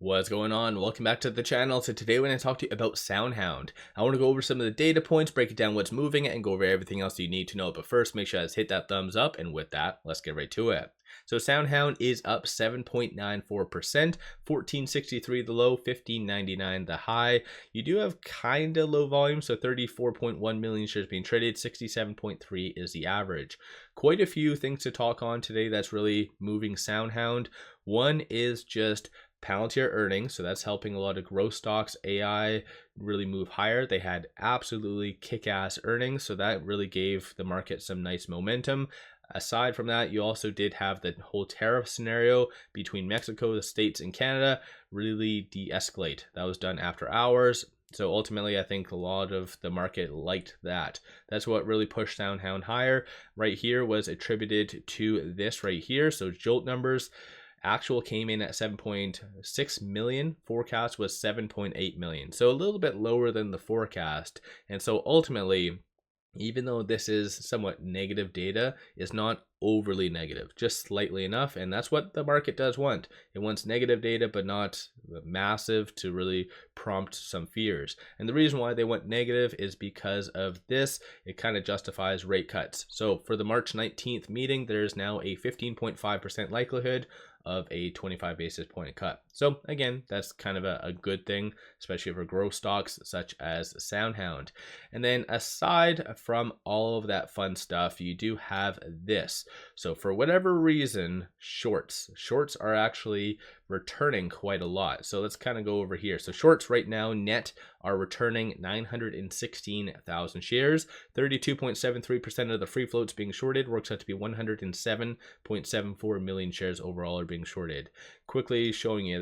What's going on? Welcome back to the channel. So today we're going to talk to you about SoundHound. I want to go over some of the data points, break it down what's moving, and go over everything else you need to know. But first, make sure to hit that thumbs up, and with that, let's get right to it. So SoundHound is up 7.94%, 1463 the low, 1599 the high. You do have kind of low volume, so 34.1 million shares being traded, 67.3 is the average. Quite a few things to talk on today that's really moving SoundHound. One is just Palantir earnings, so that's helping a lot of growth stocks, AI, really move higher. They had absolutely kick-ass earnings, so that really gave the market some nice momentum. Aside from that, you also did have the whole tariff scenario between Mexico, the States, and Canada really de-escalate. That was done after hours. So ultimately, I think a lot of the market liked that. That's what really pushed SoundHound higher. Right here was attributed to this right here. So Jolt numbers. Actual came in at 7.6 million, forecast was 7.8 million, so a little bit lower than the forecast. And so ultimately, even though this is somewhat negative data, is not overly negative, just slightly enough, and that's what the market does want. It wants negative data, but not massive to really prompt some fears. And the reason why they want negative is because of this. It kind of justifies rate cuts. So for the March 19th meeting, there's now a 15.5% likelihood of a 25 basis point cut. So again, that's kind of a good thing, especially for growth stocks such as SoundHound. And then aside from all of that fun stuff, you do have this. So for whatever reason, shorts are actually returning quite a lot. So let's kind of go over here. So shorts right now net are returning 916,000 shares. 32.73% of the free floats being shorted, works out to be 107.74 million shares overall are being shorted. Quickly showing you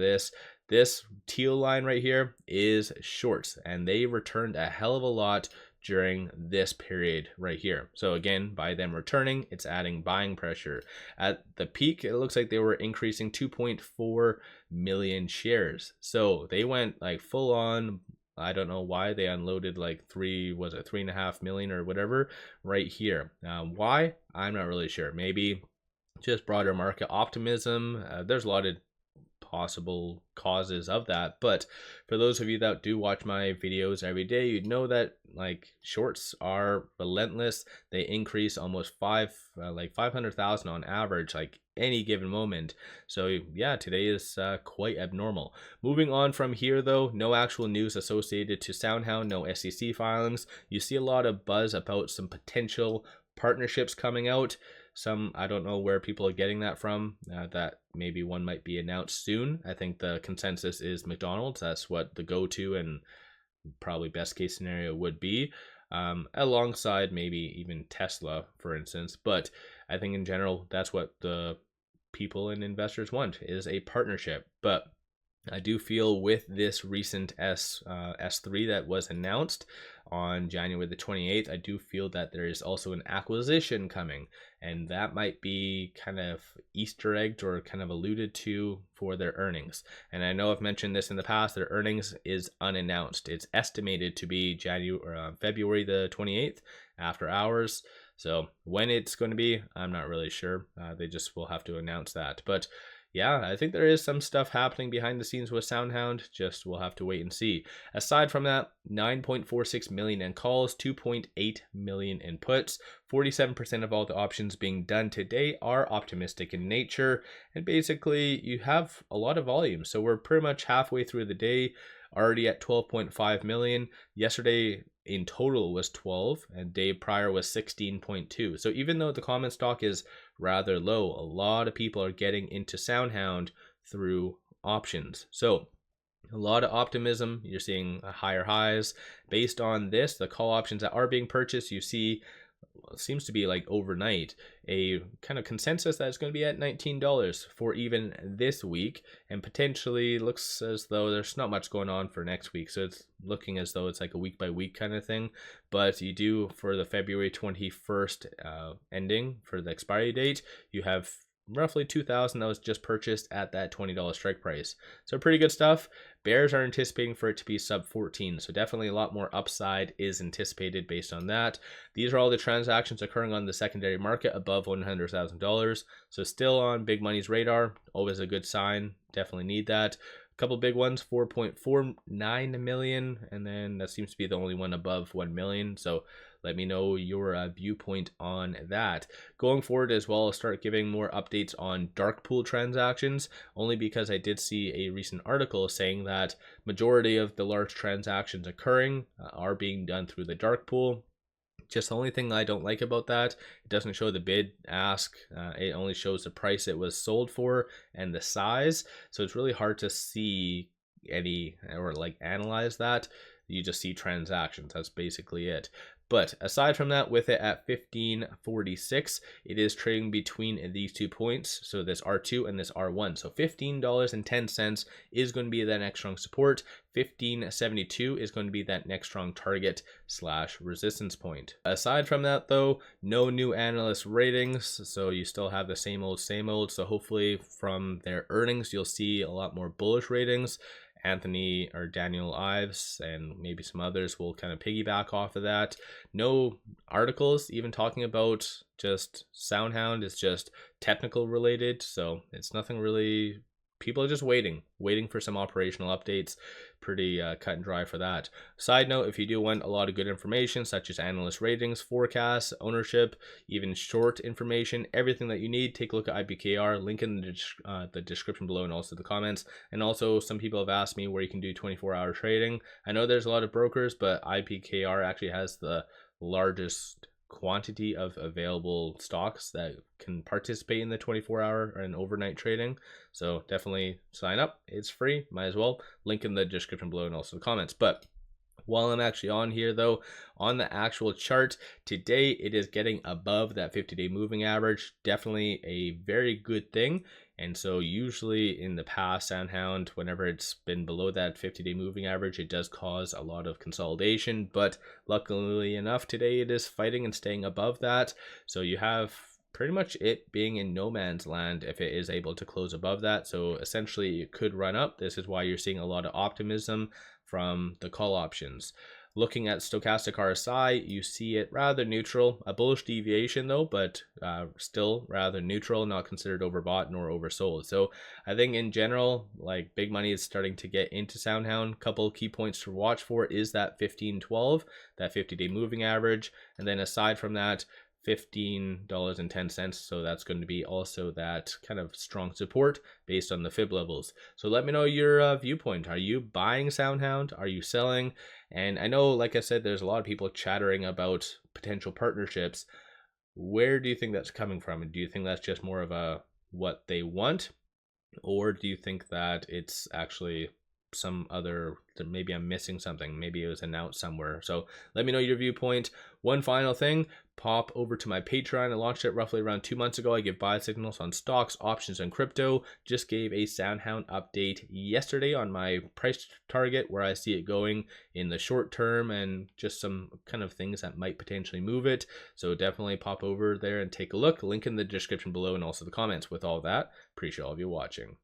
this teal line right here is shorts, and they returned a hell of a lot during this period right here. So again, by them returning, it's adding buying pressure. At the peak, it looks like they were increasing 2.4 million shares. So they went like full on. I don't know why they unloaded like 3.5 million or whatever right here. Why? I'm not really sure. Maybe just broader market optimism. There's a lot of possible causes of that, but for those of you that do watch my videos every day, you know that like shorts are relentless. They increase almost 500,000 on average, like any given moment. So yeah, today is quite abnormal. Moving on from here though, no actual news associated to SoundHound, no SEC filings. You see a lot of buzz about some potential partnerships coming out. Some, I don't know where people are getting that from, that maybe one might be announced soon. I think the consensus is McDonald's. That's what the go-to and probably best case scenario would be, alongside maybe even Tesla, for instance. But I think in general, that's what the people and investors want, is a partnership. But I do feel with this recent S3 that was announced on January the 28th, I do feel that there is also an acquisition coming, and that might be kind of Easter egged or kind of alluded to for their earnings. And I know I've mentioned this in the past, their earnings is unannounced. It's estimated to be February the 28th after hours. So when it's going to be, I'm not really sure. They just will have to announce that. But yeah, I think there is some stuff happening behind the scenes with SoundHound. Just we'll have to wait and see. Aside from that, 9.46 million in calls, 2.8 million in puts. 47% of all the options being done today are optimistic in nature. And basically, you have a lot of volume. So we're pretty much halfway through the day, already at 12.5 million. Yesterday in total was 12, and day prior was 16.2. So even though the common stock is rather low, a lot of people are getting into SoundHound through options. So a lot of optimism. You're seeing higher highs based on this. The call options that are being purchased, you see, seems to be like overnight a kind of consensus that it's going to be at $19 for even this week, and potentially looks as though there's not much going on for next week, so it's looking as though it's like a week by week kind of thing. But you do, for the February 21st ending for the expiry date, you have roughly 2,000 that was just purchased at that $20 strike price. So pretty good stuff. Bears are anticipating for it to be sub 14. So definitely a lot more upside is anticipated based on that. These are all the transactions occurring on the secondary market above $100,000. So still on big money's radar. Always a good sign. Definitely need that. couple big ones, 4.49 million, and then that seems to be the only one above 1 million. So let me know your viewpoint on that. Going forward as well, I'll start giving more updates on dark pool transactions, only because I did see a recent article saying that majority of the large transactions occurring are being done through the dark pool. Just the only thing I don't like about that, it doesn't show the bid ask, it only shows the price it was sold for and the size. So it's really hard to see any or like analyze that. You just see transactions, that's basically it. But aside from that, with it at 15.46, it is trading between these 2 points, so this R2 and this R1. So $15.10 is going to be that next strong support. 15.72 is going to be that next strong target / resistance point. Aside from that though, no new analyst ratings, so you still have the same old. So hopefully from their earnings you'll see a lot more bullish ratings. Anthony or Daniel Ives and maybe some others will kind of piggyback off of that. No articles even talking about just SoundHound. It's just technical related, so it's nothing really. People are just waiting for some operational updates. Pretty cut and dry for that. Side note, if you do want a lot of good information such as analyst ratings, forecasts, ownership, even short information, everything that you need, take a look at 𝗖𝗢𝗡𝗘𝗖𝗧, link in the description below and also the comments. And also some people have asked me where you can do 24-hour trading. I know there's a lot of brokers, but 𝗖𝗢𝗡𝗖𝗧 actually has the largest quantity of available stocks that can participate in the 24-hour and overnight trading. So definitely sign up, it's free, might as well. Link in the description below and also the comments. But while I'm actually on here though, on the actual chart today, it is getting above that 50-day moving average. Definitely a very good thing. And so usually in the past, SoundHound, whenever it's been below that 50-day moving average, it does cause a lot of consolidation. But luckily enough, today it is fighting and staying above that. So you have pretty much it being in no man's land if it is able to close above that. So essentially it could run up. This is why you're seeing a lot of optimism from the call options. Looking at stochastic RSI, you see it rather neutral, a bullish deviation though, but still rather neutral, not considered overbought nor oversold. So I think in general, like big money is starting to get into SoundHound. Couple key points to watch for is that 15.12, that 50-day moving average, and then aside from that, $15.10. So that's going to be also that kind of strong support based on the fib levels. So let me know your viewpoint. Are you buying SoundHound? Are you selling? And I know, like I said, there's a lot of people chattering about potential partnerships. Where do you think that's coming from? And do you think that's just more of a what they want? Or do you think that it's actually some other, maybe I'm missing something, maybe it was announced somewhere? So let me know your viewpoint. One final thing, pop over to my Patreon. I launched it roughly around 2 months ago. I give buy signals on stocks, options, and crypto. Just gave a SoundHound update yesterday on my price target, where I see it going in the short term and just some kind of things that might potentially move it. So definitely pop over there and take a look. Link in the description below and also the comments. With all that, appreciate all of you watching.